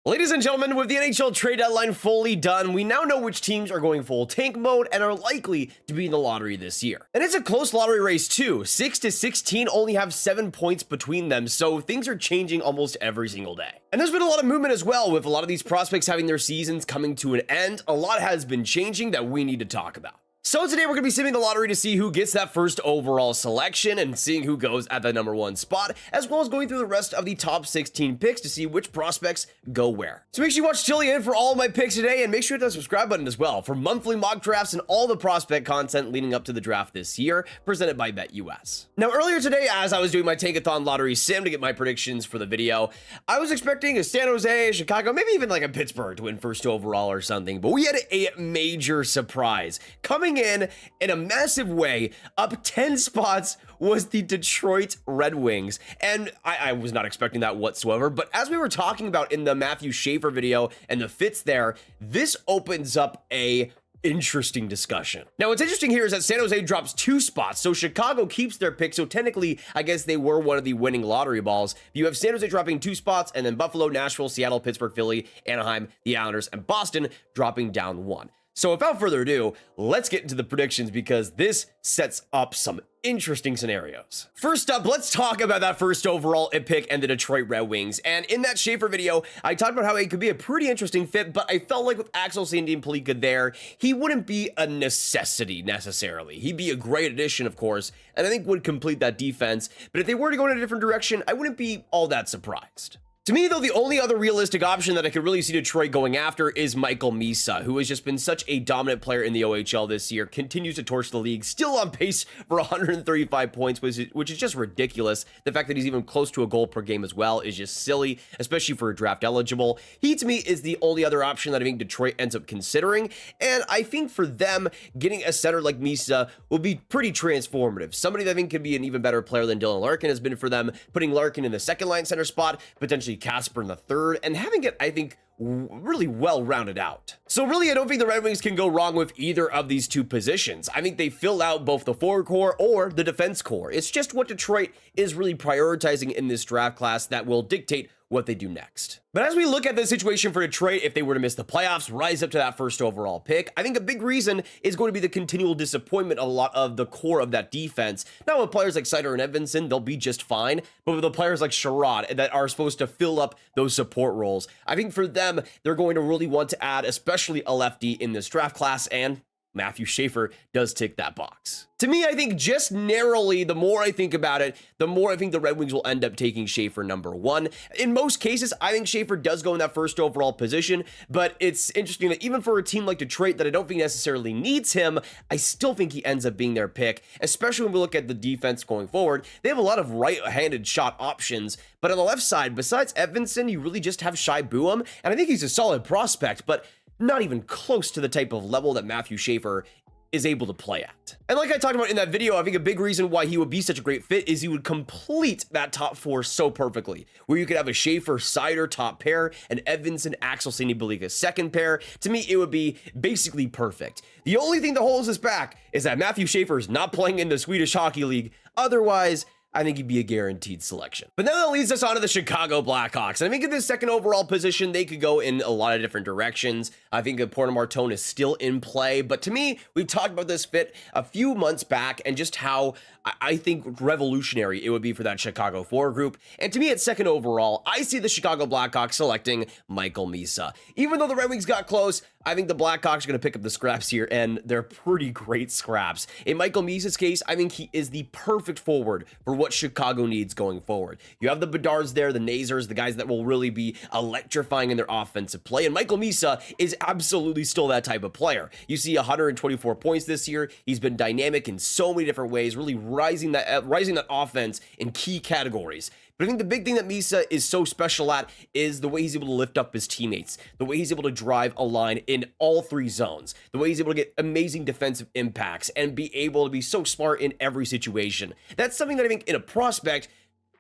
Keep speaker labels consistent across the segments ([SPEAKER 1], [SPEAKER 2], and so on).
[SPEAKER 1] Ladies and gentlemen, with the NHL trade deadline fully done, we now know which teams are going full tank mode and are likely to be in the lottery this year. And it's a close lottery race too. 6 to 16 only have 7 points between them, so things are changing almost every single day. And there's been a lot of movement as well, with a lot of these prospects having their seasons coming to an end. A lot has been changing that we need to talk about. So today we're going to be simming the lottery to see who gets that first overall selection and seeing who goes at the number 1 spot, as well as going through the rest of the top 16 picks to see which prospects go where. So make sure you watch till the end for all of my picks today, and make sure to hit the subscribe button as well for monthly mock drafts and all the prospect content leading up to the draft this year, presented by BetUS. Now earlier today, as I was doing my Tankathon lottery sim to get my predictions for the video, I was expecting a San Jose, Chicago, maybe even like a Pittsburgh to win first overall or something, but we had a major surprise. Coming in a massive way, up 10 spots, was the Detroit Red Wings. And I was not expecting that whatsoever, but as we were talking about in the Matthew Schaefer video and the fits there, this opens up a interesting discussion. Now, what's interesting here is that San Jose drops 2 spots, so Chicago keeps their pick, so technically, I guess they were one of the winning lottery balls. You have San Jose dropping 2 spots, and then Buffalo, Nashville, Seattle, Pittsburgh, Philly, Anaheim, the Islanders, and Boston dropping down 1. So without further ado, let's get into the predictions because this sets up some interesting scenarios. First up, let's talk about that first overall pick and the Detroit Red Wings. And in that Schaefer video, I talked about how it could be a pretty interesting fit, but I felt like with Axel Sandin-Pellikka there, he wouldn't be a necessity necessarily. He'd be a great addition, of course, and I think would complete that defense. But if they were to go in a different direction, I wouldn't be all that surprised. To me, though, the only other realistic option that I could really see Detroit going after is Michael Misa, who has just been such a dominant player in the OHL this year, continues to torch the league, still on pace for 135 points, which is just ridiculous. The fact that he's even close to a goal per game as well is just silly, especially for a draft eligible. He, to me, is the only other option that I think Detroit ends up considering, and I think for them, getting a center like Misa will be pretty transformative. Somebody that I think could be an even better player than Dylan Larkin has been for them, putting Larkin in the second line center spot, potentially Casper in the third, and having it, I think, really well rounded out. So really, I don't think the Red Wings can go wrong with either of these 2 positions. I think they fill out both the forward core or the defense core. It's just what Detroit is really prioritizing in this draft class that will dictate what they do next. But as we look at the situation for Detroit, if they were to miss the playoffs, rise up to that first overall pick, I think a big reason is going to be the continual disappointment of a lot of the core of that defense. Now with players like Seider and Edvinsson, they'll be just fine, but with the players like Sherrod that are supposed to fill up those support roles, I think for them, they're going to really want to add especially a lefty in this draft class, and Matthew Schaefer does tick that box. To me, I think just narrowly, the more I think about it, the more I think the Red Wings will end up taking Schaefer number 1. In most cases, I think Schaefer does go in that first overall position, but it's interesting that even for a team like Detroit that I don't think necessarily needs him, I still think he ends up being their pick, especially when we look at the defense going forward. They have a lot of right-handed shot options, but on the left side, besides Edvinsson, you really just have Shai Buam, and I think he's a solid prospect, but not even close to the type of level that Matthew Schaefer is able to play at. And like I talked about in that video, I think a big reason why he would be such a great fit is he would complete that top 4 so perfectly, where you could have a Schaefer Seider top pair, and Edvinsson Axel Sandin-Pellikka second pair. To me, it would be basically perfect. The only thing that holds us back is that Matthew Schaefer is not playing in the Swedish Hockey League. Otherwise, I think he'd be a guaranteed selection. But now that leads us on to the Chicago Blackhawks. And I think in this second overall position, they could go in a lot of different directions. I think that Martone is still in play. But to me, we've talked about this fit a few months back and just how I think revolutionary it would be for that Chicago forward group. And to me, at second overall, I see the Chicago Blackhawks selecting Michael Misa. Even though the Red Wings got close, I think the Blackhawks are going to pick up the scraps here, and they're pretty great scraps. In Michael Misa's case, I think he is the perfect forward for what Chicago needs going forward. You have the Bedards there, the Nazers, the guys that will really be electrifying in their offensive play, and Michael Misa is absolutely still that type of player. You see 124 points this year. He's been dynamic in so many different ways, really rising that offense in key categories. But I think the big thing that Misa is so special at is the way he's able to lift up his teammates, the way he's able to drive a line in all 3 zones, the way he's able to get amazing defensive impacts and be able to be so smart in every situation. That's something that I think in a prospect,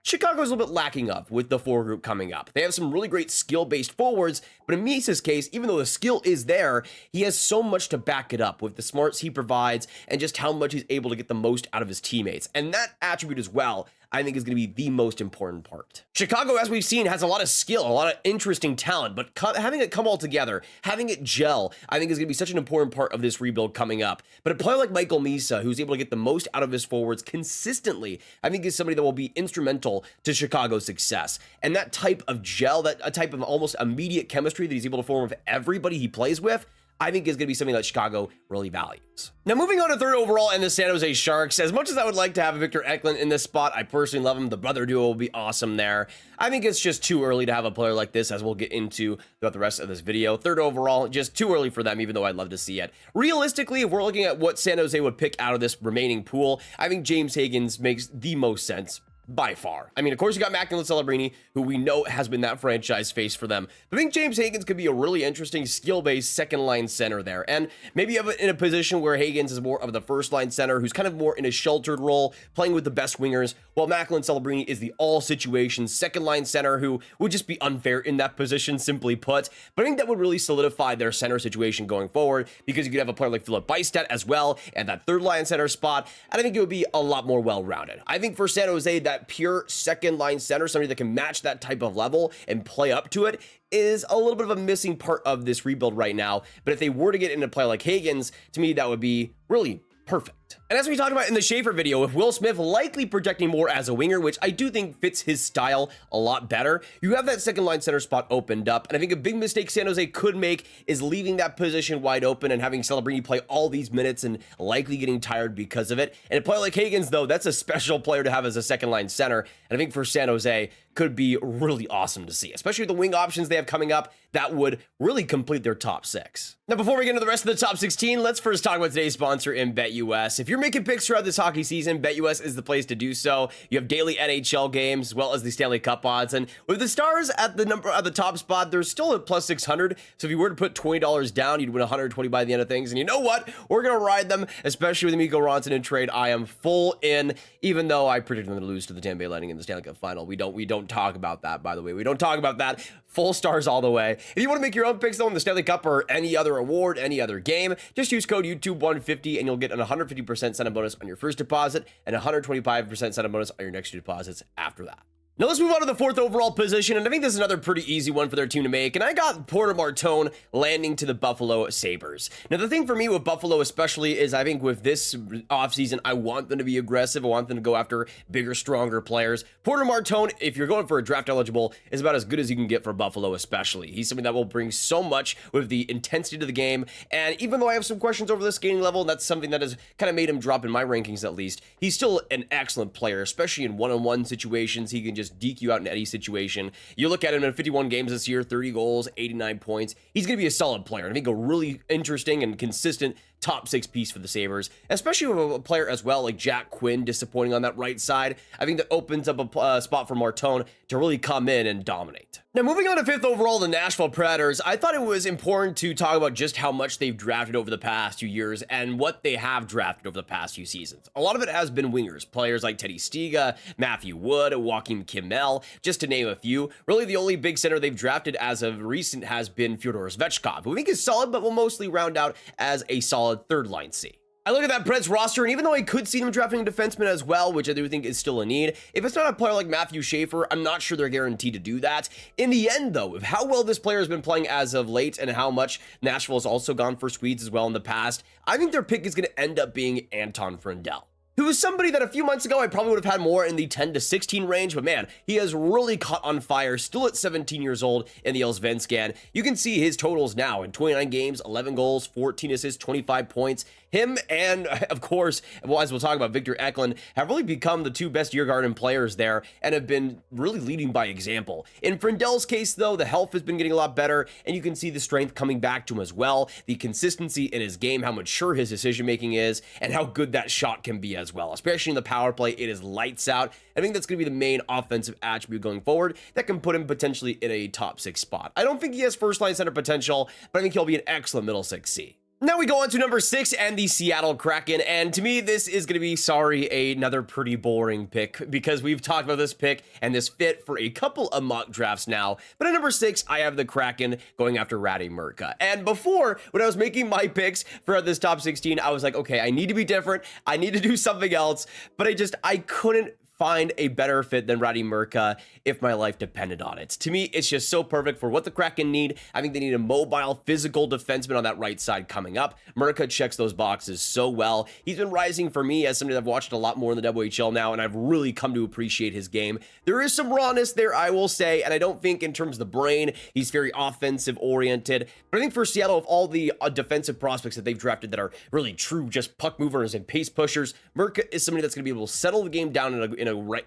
[SPEAKER 1] Chicago's a little bit lacking of with the forward group coming up. They have some really great skill-based forwards, but in Misa's case, even though the skill is there, he has so much to back it up with the smarts he provides and just how much he's able to get the most out of his teammates. And that attribute as well, I think is going to be the most important part. Chicago, as we've seen, has a lot of skill, a lot of interesting talent, but having it come all together, having it gel, I think is going to be such an important part of this rebuild coming up. But a player like Michael Misa, who's able to get the most out of his forwards consistently, I think is somebody that will be instrumental to Chicago's success. And that type of gel, that a type of almost immediate chemistry that he's able to form with everybody he plays with, I think is going to be something that Chicago really values. Now, moving on to third overall and the San Jose Sharks. As much as I would like to have Victor Eklund in this spot, I personally love him. The brother duo will be awesome there. I think it's just too early to have a player like this, as we'll get into throughout the rest of this video. Third overall, just too early for them, even though I'd love to see it. Realistically, if we're looking at what San Jose would pick out of this remaining pool, I think James Hagens makes the most sense. By far. I mean, of course, you got Nicolas Lefebvre, who we know has been that franchise face for them. But I think James Hagens could be a really interesting skill-based second-line center there. And maybe in a position where Hagens is more of the first-line center, who's kind of more in a sheltered role, playing with the best wingers, while Nicolas Lefebvre is the all-situation second-line center, who would just be unfair in that position, simply put. But I think that would really solidify their center situation going forward, because you could have a player like Philip Beitel as well, and that third-line center spot, and I think it would be a lot more well-rounded. I think for San Jose, that pure second line center, somebody that can match that type of level and play up to it, is a little bit of a missing part of this rebuild right now. But if they were to get into a player like Hagens, to me, that would be really perfect. And as we talked about in the Schaefer video, with Will Smith likely projecting more as a winger, which I do think fits his style a lot better, you have that second line center spot opened up. And I think a big mistake San Jose could make is leaving that position wide open and having Celebrini play all these minutes and likely getting tired because of it. And a player like Hagens, though, that's a special player to have as a second line center. And I think for San Jose, could be really awesome to see, especially with the wing options they have coming up. That would really complete their top 6. Now, before we get into the rest of the top 16, let's first talk about today's sponsor in BetUS. If you're making picks throughout this hockey season, BetUS is the place to do so. You have daily NHL games as well as the Stanley Cup odds, and with the Stars at the top spot, there's still a plus 600. So if you were to put $20 down, you'd win 120 by the end of things. And you know what? We're gonna ride them, especially with Mikko Rantanen in trade. I am full in, even though I predicted them to lose to the Tampa Bay Lightning in the Stanley Cup final. We don't talk about that, by the way. We don't talk about that. Full Stars all the way. If you want to make your own picks though in the Stanley Cup or any other award, any other game, just use code YouTube150 and you'll get an 150% sign-up bonus on your first deposit and 125% sign-up bonus on your next 2 deposits after that. Now let's move on to the 4th overall position, and I think this is another pretty easy one for their team to make, and I got Porter Martone landing to the Buffalo Sabres. Now the thing for me with Buffalo especially is I think with this offseason, I want them to be aggressive. I want them to go after bigger, stronger players. Porter Martone, if you're going for a draft eligible, is about as good as you can get for Buffalo especially. He's something that will bring so much with the intensity to the game, and even though I have some questions over the skating level, and that's something that has kind of made him drop in my rankings at least, he's still an excellent player, especially in one-on-one situations. He can just deke you out in any situation. You look at him in 51 games this year, 30 goals, 89 points. He's going to be a solid player. I think a really interesting and consistent top 6 piece for the Sabres, especially with a player as well like Jack Quinn disappointing on that right side. I think that opens up a spot for Martone to really come in and dominate. Now, moving on to 5th overall, the Nashville Predators, I thought it was important to talk about just how much they've drafted over the past few years and what they have drafted over the past few seasons. A lot of it has been wingers, players like Teddy Stiga, Matthew Wood, Joakim Kimmel, just to name a few. Really, the only big center they've drafted as of recent has been Fyodor Svechkov, who I think is solid, but will mostly round out as a solid third-line C. I look at that Preds roster, and even though I could see them drafting a defenseman as well, which I do think is still a need, if it's not a player like Matthew Schaefer, I'm not sure they're guaranteed to do that. In the end, though, with how well this player has been playing as of late and how much Nashville has also gone for Swedes as well in the past, I think their pick is going to end up being Anton Frindell, who is somebody that a few months ago I probably would have had more in the 10 to 16 range, but man, he has really caught on fire, still at 17 years old in the Allsvenskan. You can see his totals now in 29 games, 11 goals, 14 assists, 25 points. Him and, of course, well, as we'll talk about, Victor Eklund have really become the 2 best Djurgården players there and have been really leading by example. In Frindell's case, though, the health has been getting a lot better, and you can see the strength coming back to him as well, the consistency in his game, how mature his decision-making is, and how good that shot can be as well. Especially in the power play, it is lights out. I think that's going to be the main offensive attribute going forward that can put him potentially in a top 6 spot. I don't think he has first-line center potential, but I think he'll be an excellent middle 6C. Now we go on to number 6 and the Seattle Kraken, and to me this is going to be, another pretty boring pick because we've talked about this pick and this fit for a couple of mock drafts now. But at number 6, I have the Kraken going after Rade Murka. And before, when I was making my picks for this top 16, I was like, okay, I need to be different. I need to do something else, but I couldn't find a better fit than Radi Murka if my life depended on it. To me, it's just so perfect for what the Kraken need. I think they need a mobile, physical defenseman on that right side coming up. Murka checks those boxes so well. He's been rising for me as somebody that I've watched a lot more in the WHL now, and I've really come to appreciate his game. There is some rawness there, I will say, and I don't think in terms of the brain, he's very offensive oriented. But I think for Seattle, of all the defensive prospects that they've drafted that are really true, just puck movers and pace pushers, Murka is somebody that's going to be able to settle the game down in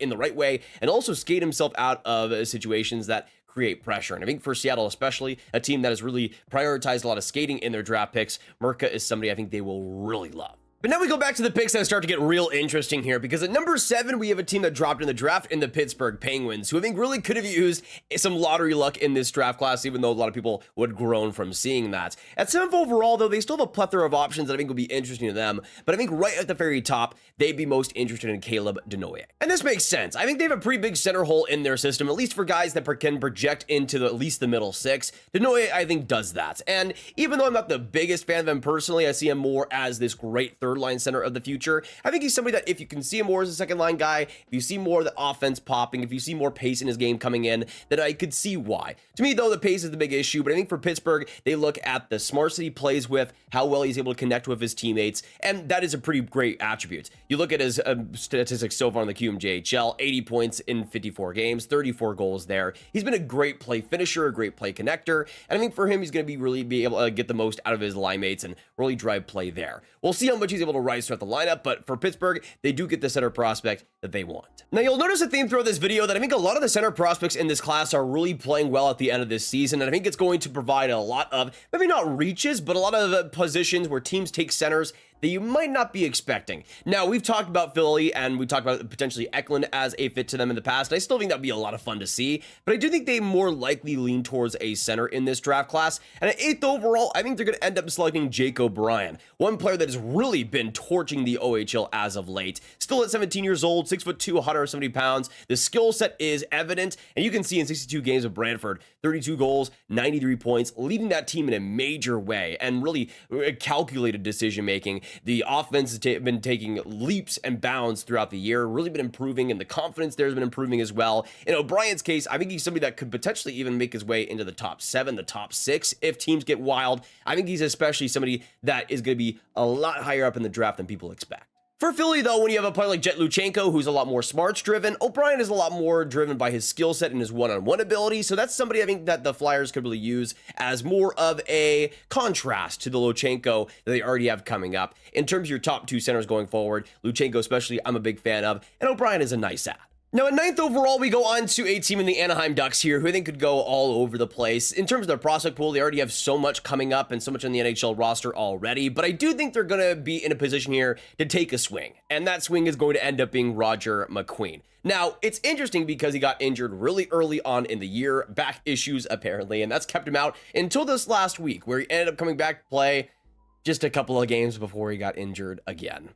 [SPEAKER 1] the right way, and also skate himself out of situations that create pressure. And I think for Seattle, especially a team that has really prioritized a lot of skating in their draft picks, Murka is somebody I think they will really love. But now we go back to the picks that start to get real interesting here, because at number 7, we have a team that dropped in the draft in the Pittsburgh Penguins, who I think really could have used some lottery luck in this draft class, even though a lot of people would groan from seeing that. At 7th overall, though, they still have a plethora of options that I think will be interesting to them, but I think right at the very top, they'd be most interested in Caleb Denoye. And this makes sense. I think they have a pretty big center hole in their system, at least for guys that can project into at least the middle 6. Denoye, I think, does that. And even though I'm not the biggest fan of him personally, I see him more as this great third-line center of the future. I think he's somebody that if you can see him more as a second-line guy, if you see more of the offense popping, if you see more pace in his game coming in, then I could see why. To me, though, the pace is the big issue, but I think for Pittsburgh, they look at the smarts that he plays with, how well he's able to connect with his teammates, and that is a pretty great attribute. You look at his statistics so far in the QMJHL, 80 points in 54 games, 34 goals there. He's been a great play finisher, a great play connector, and I think for him, he's going to really be able to get the most out of his line mates and really drive play there. We'll see how much he's able to rise throughout the lineup, but for Pittsburgh, they do get the center prospect that they want. Now, you'll notice a theme throughout this video that I think a lot of the center prospects in this class are really playing well at the end of this season, and I think it's going to provide a lot of, maybe not reaches, but a lot of positions where teams take centers that you might not be expecting. Now, we've talked about Philly, and we talked about potentially Eklund as a fit to them in the past, and I still think that'd be a lot of fun to see, but I do think they more likely lean towards a center in this draft class, and at 8th overall, I think they're going to end up selecting Jake O'Brien, one player that has really been torching the OHL as of late. Still at 17 years old, 6'2", 170 pounds. The skill set is evident, and you can see in 62 games of Brantford, 32 goals, 93 points, leading that team in a major way, and really calculated decision-making. The offense has been taking leaps and bounds throughout the year, really been improving, and the confidence there has been improving as well. In O'Brien's case, I think he's somebody that could potentially even make his way into the top 7, the top 6 if teams get wild. I think he's especially somebody that is going to be a lot higher up in the draft than people expect. For Philly, though, when you have a player like Jet Luchenko, who's a lot more smarts-driven, O'Brien is a lot more driven by his skill set and his one-on-one ability, so that's somebody I think that the Flyers could really use as more of a contrast to the Luchenko that they already have coming up. In terms of your top 2 centers going forward, Luchenko especially, I'm a big fan of, and O'Brien is a nice add. Now, at 9th overall, we go on to a team in the Anaheim Ducks here who I think could go all over the place. In terms of their prospect pool, they already have so much coming up and so much on the NHL roster already, but I do think they're going to be in a position here to take a swing, and that swing is going to end up being Roger McQueen. Now, it's interesting because he got injured really early on in the year, back issues apparently, and that's kept him out until this last week, where he ended up coming back to play just a couple of games before he got injured again.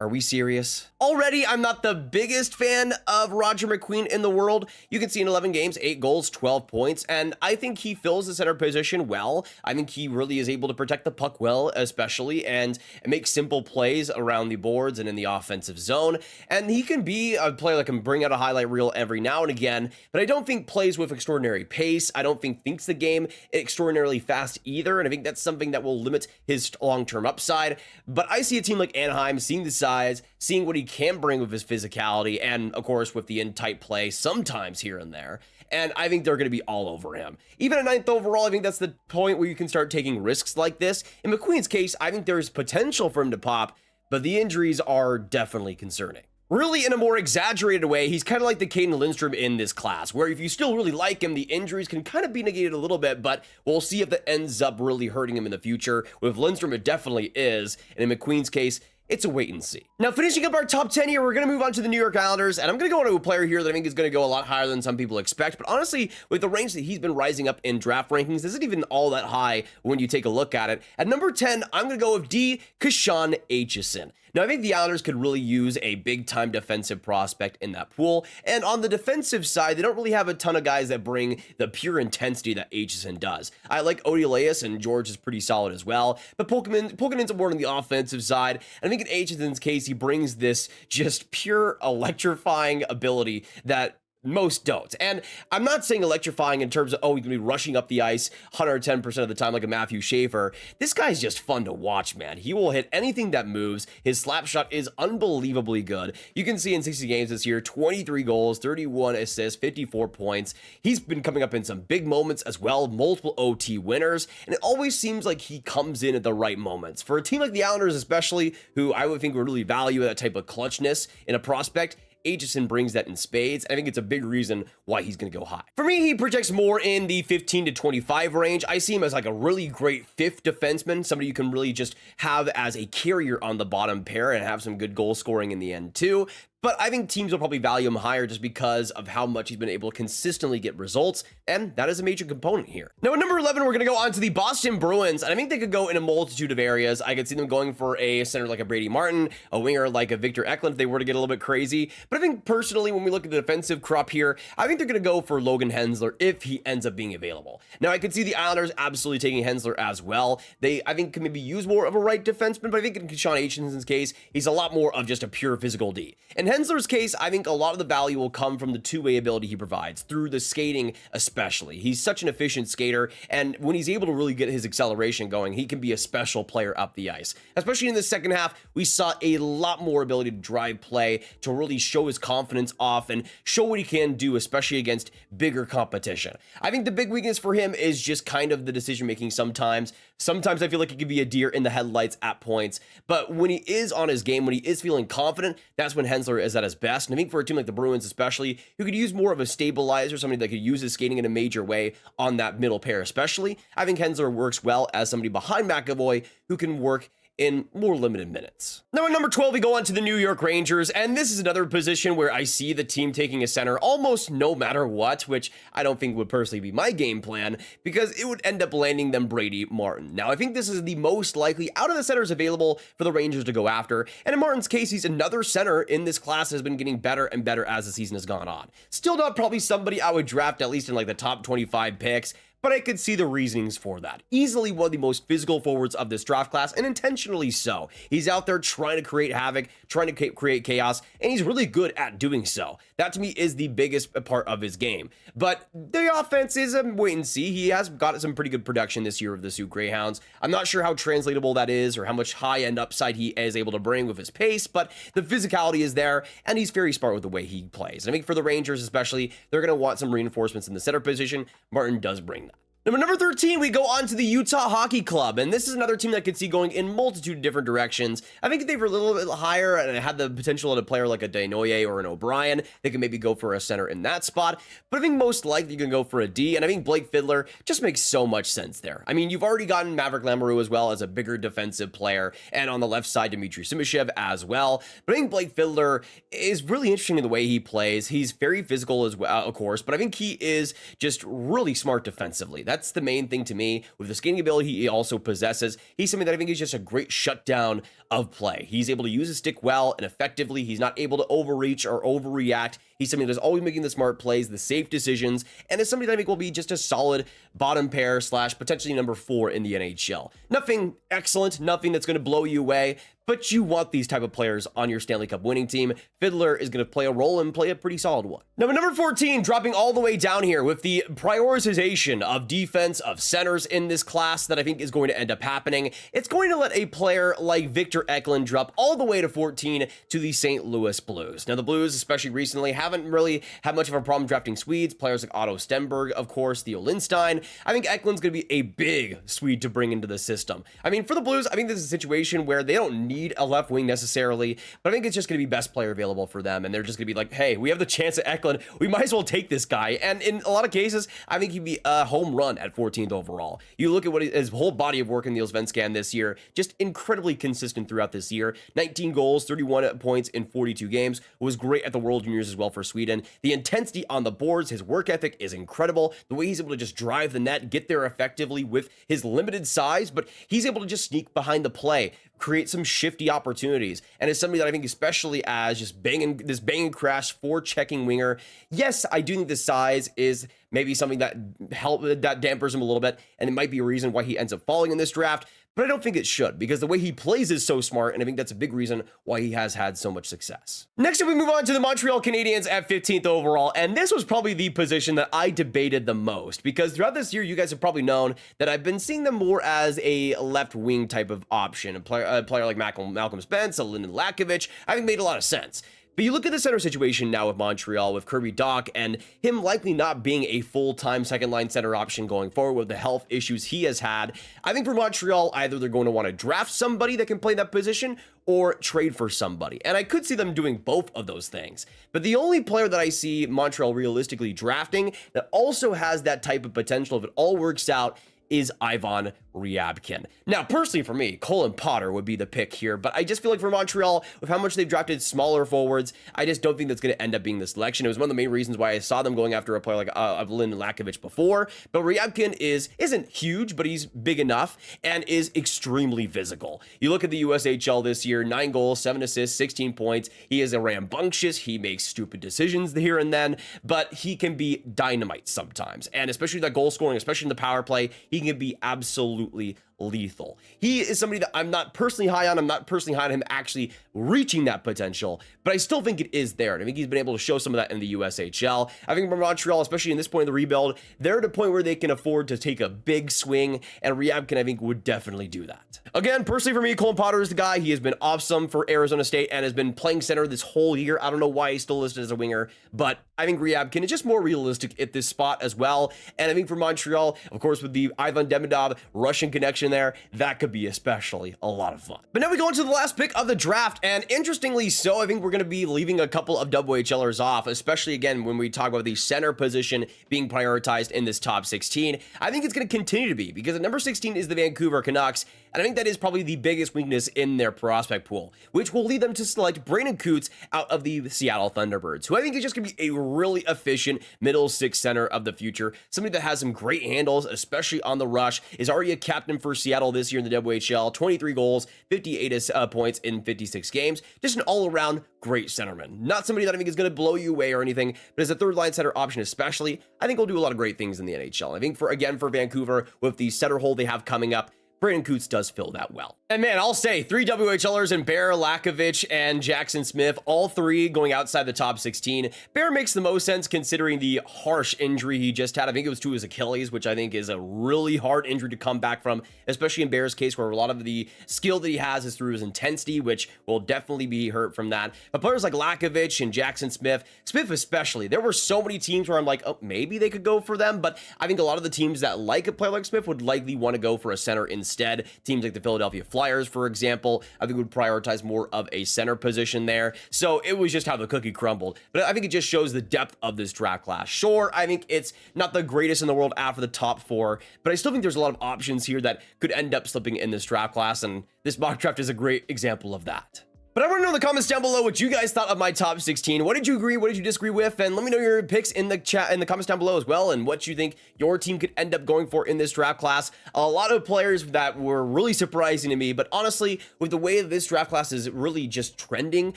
[SPEAKER 1] Are we serious? Already, I'm not the biggest fan of Roger McQueen in the world. You can see in 11 games, 8 goals, 12 points, and I think he fills the center position well. I think he really is able to protect the puck well, especially, and make simple plays around the boards and in the offensive zone. And he can be a player that can bring out a highlight reel every now and again, but I don't think plays with extraordinary pace. I don't think thinks the game extraordinarily fast either, and I think that's something that will limit his long-term upside. But I see a team like Anaheim seeing the size, seeing what he can bring with his physicality, and of course with the in-tight play sometimes here and there, and I think they're going to be all over him. Even at 9th overall, I think that's the point where you can start taking risks like this. In McQueen's case, I think there's potential for him to pop, but the injuries are definitely concerning. Really, in a more exaggerated way, he's kind of like the Caden Lindstrom in this class, where if you still really like him, the injuries can kind of be negated a little bit, but we'll see if that ends up really hurting him in the future. With Lindstrom, it definitely is, and in McQueen's case, it's a wait and see. Now, finishing up our top 10 here, we're going to move on to the New York Islanders, and I'm going to go on to a player here that I think is going to go a lot higher than some people expect, but honestly, with the range that he's been rising up in draft rankings, this isn't even all that high when you take a look at it. At number 10, I'm going to go with Kashawn Aitcheson. Now, I think the Islanders could really use a big-time defensive prospect in that pool, and on the defensive side, they don't really have a ton of guys that bring the pure intensity that Aitcheson does. I like Odileus, and George is pretty solid as well, but Pulkkinen's more on the offensive side, and I think in Aitcheson's case, he brings this just pure electrifying ability that most don't. And I'm not saying electrifying in terms of, oh, he's gonna be rushing up the ice 110% of the time like a Matthew Schaefer. This guy's just fun to watch, man. He will hit anything that moves. His slap shot is unbelievably good. You can see in 60 games this year, 23 goals, 31 assists, 54 points. He's been coming up in some big moments as well, multiple OT winners, and it always seems like he comes in at the right moments. For a team like the Islanders especially, who I would think would really value that type of clutchness in a prospect, Aitcheson brings that in spades. I think it's a big reason why he's going to go high. For me, he projects more in the 15 to 25 range. I see him as like a really great fifth defenseman, somebody you can really just have as a carrier on the bottom pair and have some good goal scoring in the end too. But I think teams will probably value him higher just because of how much he's been able to consistently get results, and that is a major component here. Now at number 11, we're going to go on to the Boston Bruins, and I think they could go in a multitude of areas. I could see them going for a center like a Brady Martin, a winger like a Victor Eklund if they were to get a little bit crazy. But I think personally, when we look at the defensive crop here, I think they're going to go for Logan Hensler if he ends up being available. Now I could see the Islanders absolutely taking Hensler as well. They, I think, can maybe use more of a right defenseman, but I think in Kashawn Aitcheson's case, he's a lot more of just a pure physical D. In Hensler's case, I think a lot of the value will come from the two-way ability he provides, through the skating especially. He's such an efficient skater, and when he's able to really get his acceleration going, he can be a special player up the ice. Especially in the second half, we saw a lot more ability to drive play, to really show his confidence off and show what he can do, especially against bigger competition. I think the big weakness for him is just kind of the decision-making sometimes. Sometimes I feel like he could be a deer in the headlights at points, but when he is on his game, when he is feeling confident, that's when Hensler is at his best. And I think for a team like the Bruins especially, who could use more of a stabilizer, somebody that could use his skating in a major way on that middle pair especially, I think Hensler works well as somebody behind McAvoy who can work in more limited minutes. Now at number 12, we go on to the New York Rangers, and this is another position where I see the team taking a center almost no matter what, which I don't think would personally be my game plan, because it would end up landing them Brady Martin. Now I think this is the most likely out of the centers available for the Rangers to go after, and in Martin's case, he's another center in this class that has been getting better and better as the season has gone on. Still not probably somebody I would draft at least in like the top 25 picks, but I could see the reasonings for that. Easily one of the most physical forwards of this draft class, and intentionally so. He's out there trying to create havoc, trying to create chaos, and he's really good at doing so. That to me is the biggest part of his game. But the offense is a wait and see. He has got some pretty good production this year of the Sioux Greyhounds. I'm not sure how translatable that is or how much high-end upside he is able to bring with his pace, but the physicality is there, and he's very smart with the way he plays. And I think for the Rangers especially, they're going to want some reinforcements in the center position. Martin does bring that. Number 13, we go on to the Utah Hockey Club, and this is another team that I could see going in multitude of different directions. I think if they were a little bit higher and had the potential of a player like a Desnoyers or an O'Brien, they can maybe go for a center in that spot, but I think most likely you can go for a D, and I think Blake Fiddler just makes so much sense there. I mean, you've already gotten Maverick Lamoureux as well as a bigger defensive player, and on the left side, Dmitry Simashev as well, but I think Blake Fiddler is really interesting in the way he plays. He's very physical as well, of course, but I think he is just really smart defensively. That's the main thing to me. With the skating ability he also possesses, he's something that I think is just a great shutdown of play. He's able to use his stick well and effectively. He's not able to overreach or overreact. He's somebody that's always making the smart plays, the safe decisions, and is somebody that I think will be just a solid bottom pair / potentially number 4 in the NHL. Nothing excellent, nothing that's going to blow you away, but you want these type of players on your Stanley Cup winning team. Fiddler is going to play a role and play a pretty solid one. Now, number 14, dropping all the way down here with the prioritization of defense of centers in this class that I think is going to end up happening. It's going to let a player like Victor Eklund drop all the way to 14 to the St. Louis Blues. Now, the Blues, especially recently, haven't really had much of a problem drafting Swedes. Players like Otto Stenberg, of course, Theo Lindstein. I think Eklund's going to be a big Swede to bring into the system. I mean, for the Blues, I think this is a situation where they don't need a left wing necessarily, but I think it's just going to be best player available for them, and they're just going to be like, hey, we have the chance at Eklund, we might as well take this guy. And in a lot of cases, I think he'd be a home run at 14th overall. You look at what his whole body of work in the Allsvenskan this year, just incredibly consistent throughout this year. 19 goals, 31 points in 42 games, was great at the World Juniors as well for Sweden. The intensity on the boards, his work ethic is incredible. The way he's able to just drive the net, get there effectively with his limited size, but he's able to just sneak behind the play. create some shifty opportunities, and is somebody that I think, especially as just banging crash for checking winger. Yes, I do think the size is maybe something that dampers him a little bit, and it might be a reason why he ends up falling in this draft. But I don't think it should, because the way he plays is so smart, and I think that's a big reason why he has had so much success. Next up, we move on to the Montreal Canadiens at 15th overall, and this was probably the position that I debated the most, because throughout this year, you guys have probably known that I've been seeing them more as a left wing type of option. A player like Malcolm Spence, a Lyndon Lakovic, I think made a lot of sense. But you look at the center situation now with Montreal, with Kirby Dach, and him likely not being a full-time second-line center option going forward with the health issues he has had. I think for Montreal, either they're going to want to draft somebody that can play that position or trade for somebody. And I could see them doing both of those things. But the only player that I see Montreal realistically drafting that also has that type of potential, if it all works out, is Ivan Ryabkin. Now, personally for me, Colin Potter would be the pick here, but I just feel like for Montreal, with how much they've drafted smaller forwards, I just don't think that's going to end up being the selection. It was one of the main reasons why I saw them going after a player like Lyndon Lakovic before, but Ryabkin isn't huge, but he's big enough and is extremely physical. You look at the USHL this year, 9 goals, 7 assists, 16 points. He is a rambunctious, he makes stupid decisions here and then, but he can be dynamite sometimes, and especially that goal scoring, especially in the power play, he can be absolutely lethal. He is somebody that I'm not personally high on. I'm not personally high on him actually reaching that potential, but I still think it is there. And I think he's been able to show some of that in the USHL. I think for Montreal, especially in this point of the rebuild, they're at a point where they can afford to take a big swing, and Ryabkin, I think, would definitely do that. Again, personally for me, Colin Potter is the guy. He has been awesome for Arizona State and has been playing center this whole year. I don't know why he's still listed as a winger, but I think Ryabkin is just more realistic at this spot as well. And I think for Montreal, of course, with the Ivan Demidov Russian connection there, that could be especially a lot of fun. But now we go into the last pick of the draft, and interestingly so, I think we're going to be leaving a couple of WHLers off, especially again when we talk about the center position being prioritized in this top 16. I think it's going to continue to be, because at number 16 is the Vancouver Canucks, and I think that is probably the biggest weakness in their prospect pool, which will lead them to select Brandon Coots out of the Seattle Thunderbirds, who I think is just going to be a really efficient middle six center of the future, somebody that has some great handles, especially on the rush, is already a captain for Seattle this year in the WHL, 23 goals, 58 points in 56 games, just an all-around great centerman. Not somebody that I think is going to blow you away or anything, but as a third line center option especially, I think will do a lot of great things in the NHL. I think for Vancouver, with the center hole they have coming up, Brandon Coots does fill that well. And man, I'll say 3 WHLers in Bear, Lakovic, and Jackson Smith, all 3 going outside the top 16. Bear makes the most sense considering the harsh injury he just had. I think it was to his Achilles, which I think is a really hard injury to come back from, especially in Bear's case, where a lot of the skill that he has is through his intensity, which will definitely be hurt from that. But players like Lakovic and Jackson Smith especially, there were so many teams where I'm like, oh, maybe they could go for them, but I think a lot of the teams that like a player like Smith would likely want to go for a center instead. Teams like the Philadelphia Flyers, for example, I think would prioritize more of a center position there. So it was just how the cookie crumbled. But I think it just shows the depth of this draft class. Sure, I think it's not the greatest in the world after the top 4, but I still think there's a lot of options here that could end up slipping in this draft class, and this mock draft is a great example of that. But I want to know in the comments down below what you guys thought of my top 16. What did you agree? What did you disagree with? And let me know your picks in the chat, in the comments down below as well, and what you think your team could end up going for in this draft class. A lot of players that were really surprising to me, but honestly, with the way this draft class is really just trending,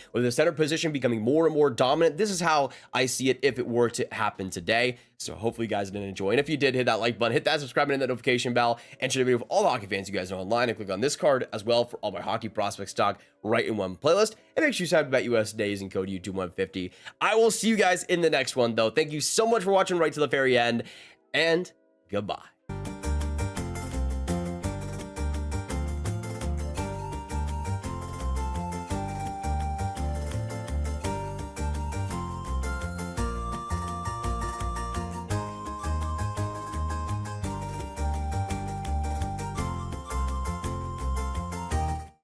[SPEAKER 1] with the center position becoming more and more dominant, this is how I see it if it were to happen today. So hopefully you guys did enjoy. And if you did, hit that like button, hit that subscribe button, and that notification bell, and share the video with all the hockey fans you guys know online, and click on this card as well for all my hockey prospect stock right in one playlist. And make sure you sign up about US today using code YouTube150. I will see you guys in the next one, though. Thank you so much for watching right to the very end, and goodbye.